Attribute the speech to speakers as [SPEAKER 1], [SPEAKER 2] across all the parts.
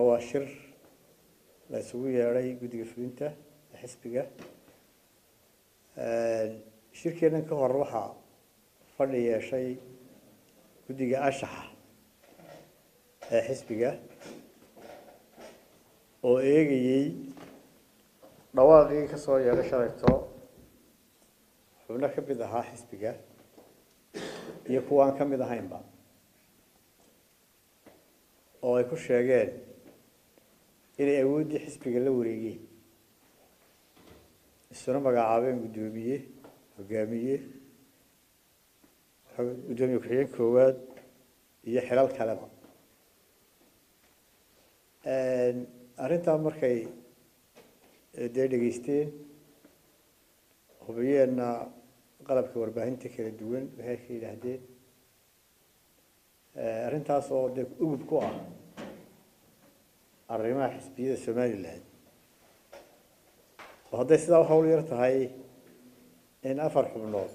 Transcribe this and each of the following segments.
[SPEAKER 1] هو شر لا يسوي عليه جودي فلنته حسبه شركة نكهر روحها فرلي شيء جودي أشح حسبه oo eegayay dhawaaqii ka soo yeelay shalayto xubno ka mid ahaa xisbiga iyo kuwa aan ka mid ahaynba oo ay ku sheegeen inay awoodii xisbiga la wareegeen isna magacaabeen gudoomiye hogaamiye ku-xigeen koowaad iyo xilal kaleba arrintaa markay dhageysteen hubiyeenna qalabka warbaahinta kala duwan waxay ka yidhaahdeen arrintaas oo dee ugub ku ah arrimaha xisbiyada Somaliland oo hadday sidaa u hawl yar tahay in 4 xubnood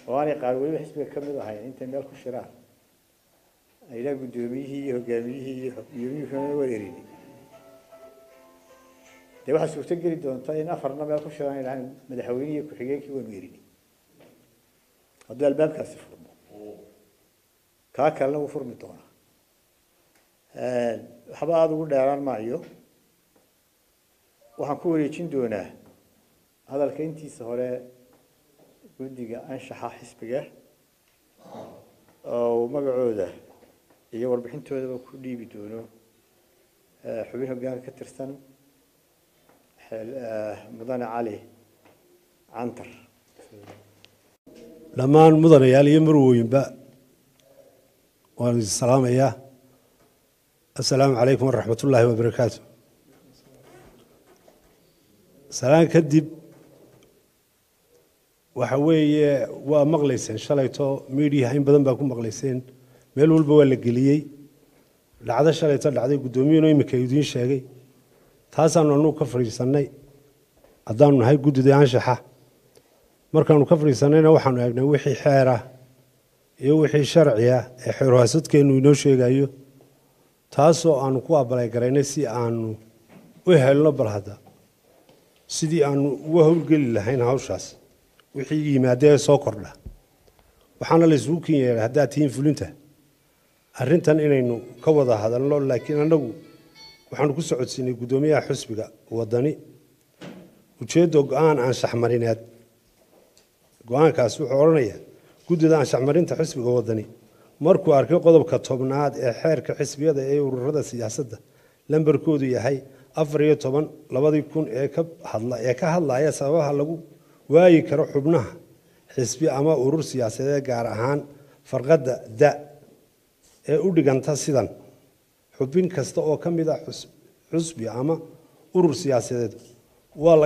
[SPEAKER 1] oo aanay qaar weliba xisbiga ka mid ahayn intay meel ku shiraan ay la gudoomiyihii iyo hogaamiyihii iyo xubnihii wareerin de waxa suurto geli doonta in 4 meel ku shiraan ilaa madaxweynaha ku xigeenkii waa meerin haddii albaabkaasi furmo ka kale uu furmi doona waxba aad ugu dheeraan maayo waxaan ku wareejin doonaa hadalka intiisa hore guddiga anshaxa xisbiga oo magacooda iyo warbixintooda ku dhiibi doono xubin hoggaan ka tirsan mudane cali cantar
[SPEAKER 2] dhammaan mudanayaal iyo marwooyinba waan salaamayaa assalaamu calaykum waraxmatullaahi wabarakaatu salaan kadib waxa weeye waa maqlayseen shalayto media in badan baa ku maqlayseen meel walba waa la geliyay dhacdo shalayto dhacday gudoomiyuhu imika idin sheegay taasaan aanu ka fariisanay haddaanu nahay guddida anshaxa markaanu ka fariisanayna waxaanu eegnay wixii xeer ah iyo wixii sharci ah ee xeer hoosadkeenu inoo sheegayo taasoo aanu ku abalay garaynay si aanu u helno bal hadda sidii aanu uga howlgeli lahayn hawshaas wixii yimaadee soo kordha waxaana la isugu keenyay haddaad tihiin fulinta arrintan inaynu ka wada hadalno laakiin anagu waxaanu ku socodsiinay gudoomiyaha xisbiga wadani ujeedo go'aan anshax marineed go'aankaas wuxuu oranayaa guddida anshax marinta xisbiga wadani markuu arkay qodobka 10aad ee xeerka xisbiyada ee ururada siyaasadda lambarkoodu yahay 14/2000 ee ka hadlaya sababaha lagu waayi karo xubnaha xisbi ama urur siyaasadeed gaar ahaan farqada da ee u dhiganta sidan xubin kasta oo ka mid ah xisbi ama urur siyaasadeed waa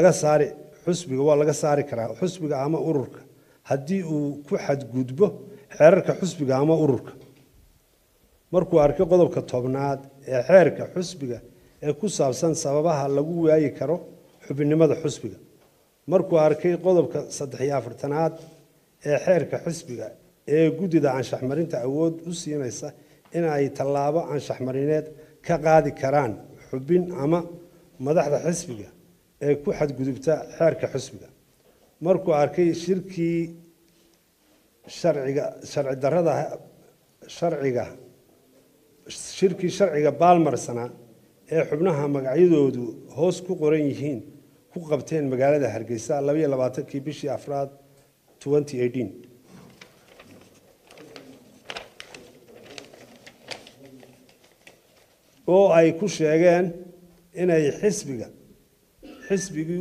[SPEAKER 2] laga saari karaa xisbiga ama ururka haddii uu ku xadgudbo xeerarka xisbiga ama ururka markuu arkay qodobka 10aad ee xeerka xisbiga ee ku saabsan sababaha lagu waayi karo xubinnimada xisbiga markuu arkay qodobka 43aad ee xeerka xisbiga ee guddida anshax marinta awood u siinaysa in ay tallaabo anshax marineed ka qaadi karaan xubin ama madaxda xisbiga ee ku xadgudubta xeerka xisbiga markuu arkay shirkii sharciga baalmarsana ee xubnaha magacyadoodu hoos ku qoran yihiin ku qabteen magaalada Hargeysa 22 bishii Afraad 2018 oo ay ku sheegeen inay xisbigii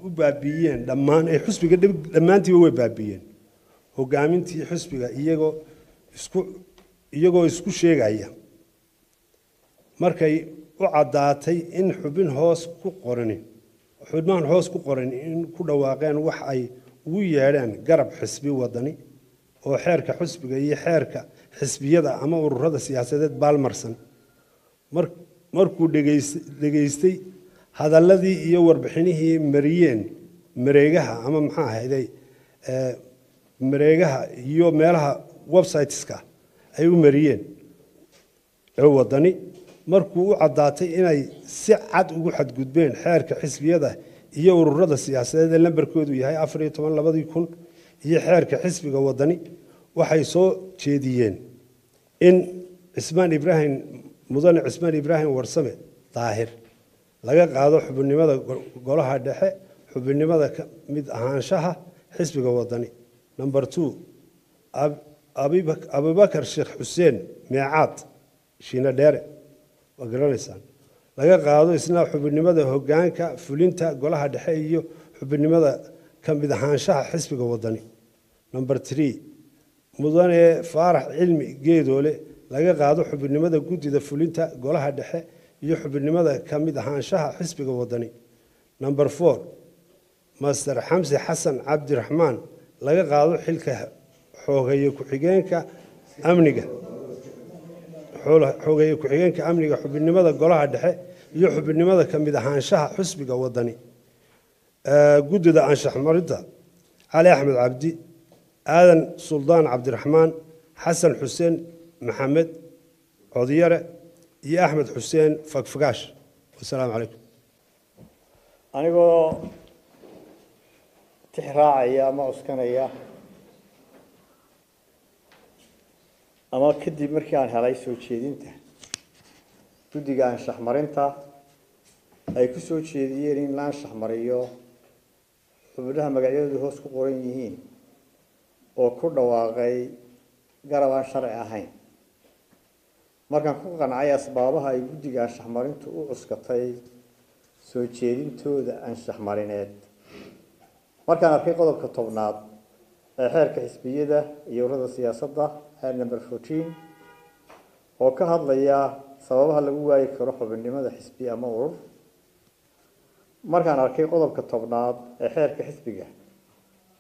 [SPEAKER 2] u baabiyeen dhammaan ay xisbiga dhammaantii way baabiyeen hogaamintii xisbiga iyagoo isku sheegaya markay u cadaatay in xubnahan hoos ku qoran in ku dhawaaqeen wax ay ugu yeedheen garab xisbi wadani oo xeerka xisbiga iyo xeerka xisbiyada ama ururada siyaasadeed baalmarsan markuu dhageystay hadalladii iyo warbixinihii mariyeen mareegaha ama maxaa ahayday mareegaha iyo meelaha websiteska ay u mariyeen wadani markuu u caddaatay inay si cad ugu xadgudbeen xeerka xisbiyada iyo ururada siyaasadeed ee lambarkoodu yahay 14/2000 iyo xeerka xisbiga wadani waxay soo jeediyeen in mudane cismaan ibraahim warsame daahir laga qaado xubinimada golaha dhexe xubinimada ka mid ahaanshaha xisbiga wadani. Number 2 Abubakar Sheekh Xuseen Meecaad Shiina Dheere waa garanaysaan laga qaado isna xubinimada hoggaanka fulinta golaha dhexe iyo xubinimada ka mid ahaanshaha xisbiga wadani. Number 3 mudane Faarax Cilmi Geedoole laga qaado xubinimada guddida fulinta golaha dhexe iyo xubinimada ka mid ahaanshaha xisbiga wadani. Number 4 Master Xamsi Xasan Cabdiraxmaan laga qaado xilka xogeeye ku-xigeenka amniga xubinimada golaha dhexe iyo xubinimada ka mid ahaanshaha xisbiga wadani. guddida anshax marinta Cali Axmed Cabdi Aadan Suldaan Cabdiraxmaan Xasan Xuseen Maxamed Codiyare iyo Axmed Xuseen Fagfagaash. Wassalaamu calaykum.
[SPEAKER 1] anigoo tixraacaya ama cuskanaya ama kadib markii aan helay soo jeedinta guddiga anshax marinta ay ku soo jeediyeen in la anshax mariyo xubnaha magacyadoodu hoos ku qoran yihiin oo ku dhawaaqay garab aan sharci ahayn markaan ku qancay asbaabaha ay guddiga anshax marintu u cuskatay soo jeedintooda anshax marineed markaan arkay qodobka 10aad ee xeerka xisbiyada iyo ururada siyaasadda xeer number 14 oo ka hadlaya sababaha lagu waayi karo xubinimada xisbi ama urur markaan arkay qodobka 10aad ee xeerka xisbiga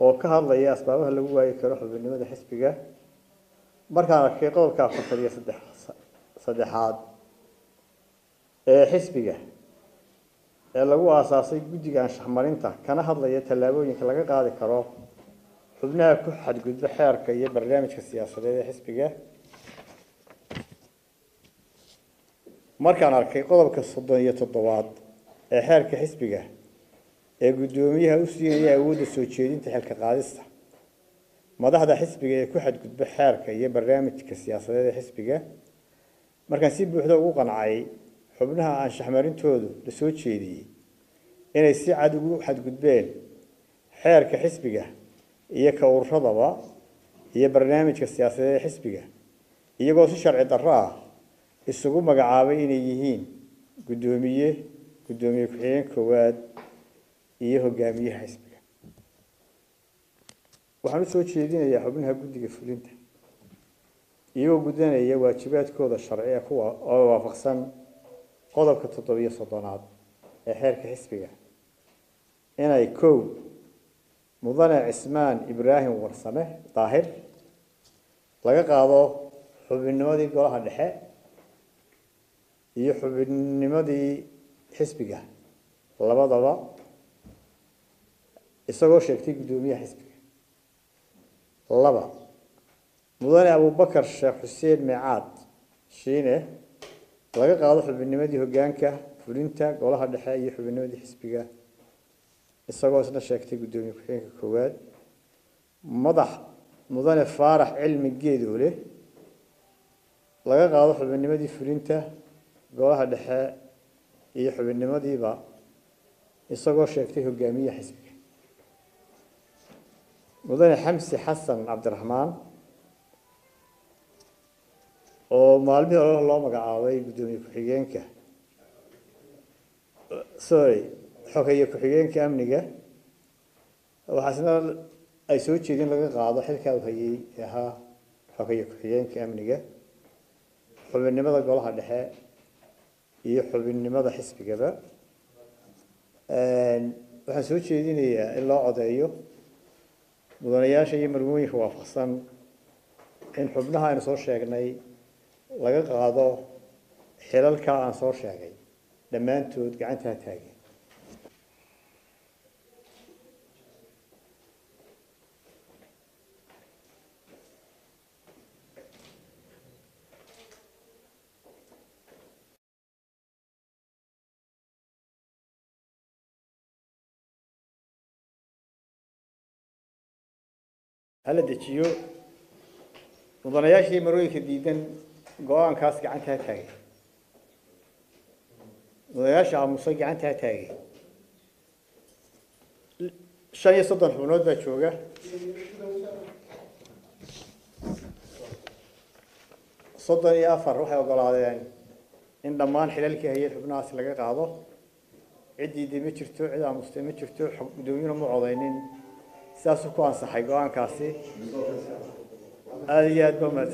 [SPEAKER 1] oo ka hadlaya asbaabaha lagu waayi karo xubinimada xisbiga markaan arkay qodobka 43aad ee xisbiga ee lagu aasaasay guddiga anshax marinta kana hadlaya tallaabooyinka laga qaadi karo xubnaha ku xadgudba xeerka iyo barnaamijka siyaasadeed ee xisbiga markaan arkay qodobka 37aad ee xeerka xisbiga ee guddoomiyaha u siinaya awoodda soo jeedinta xilka qaadista madaxda xisbiga ee ku xadgudba xeerka iyo barnaamijka siyaasadeed ee xisbiga markaan si buuxda ugu qancay xubnaha anshax marintoodu la soo jeediyey inay si cad ugu xadgudbeen xeerka xisbiga iyo ka ururadaba iyo barnaamijka siyaasadeed ee xisbiga iyagoo si sharci darro ah isugu magacaabay inay yihiin gudoomiye ku-xigeen koowaad iyo hogaamiyaha xisbiga waxaan u soo jeedinayaa xubnaha guddiga fulinta iyagoo gudanaya waajibaadkooda sharci kuwa oo waafaqsan qodobka 37aad ee xeerka xisbiga inay mudane Cismaan Ibraahim Warsame Daahir laga qaado xubinnimadii golaha dhexe iyo xubinnimadii xisbiga labadaba isagoo sheegtay guddoomiyaha xisbiga. 2 mudane Abubakar Sheekh Xuseen Meecaad Shiine laga qaado xubinnimadii hoggaanka fulinta golaha dhexe iyo xubinnimadii xisbiga isagoo isna sheegtay guddoomiye ku-xigeenka koowaad. mudane Faarax Cilmi Geedoole laga qaado xubinnimadii fulinta golaha dhexe iyo xubinnimadiiba isagoo sheegtay hogaamiyaha xisbiga. mudane Xamsi Xasan Cabdiraxmaan oo maalmihii hore loo magacaabay guddoomiye ku-xigeenka xogeeye ku-xigeenka amniga waxaasna ay soo jeedin laga qaado xilkaa uu hayay ee ahaa xogeeye ku-xigeenka amniga xubinnimada golaha dhexe iyo xubinnimada xisbigaba. waxaan soo jeedinayaa in loo codeeyo mudanayaasha iyo marwooyinka waafaqsan in xubnaha aynu soo sheegnay laga qaado xilalka aan soo sheegay dhammaantood gacantaa taagay. هلا دجيو مدنياشي مرويك ديدن قوان كاس قعنتها تاغي مدنياشي عموصي قعنتها تاغي شان يصدن حبنود باتشوغا صدن يا أفر روحي وقلادين إن دمان حلالك هي الحبناس لقى قاضو عدي دي مجرتو عدا مستوى مجرتو دومين معوضين ساسو كوان صحي قوان كاسي هذه يا دوما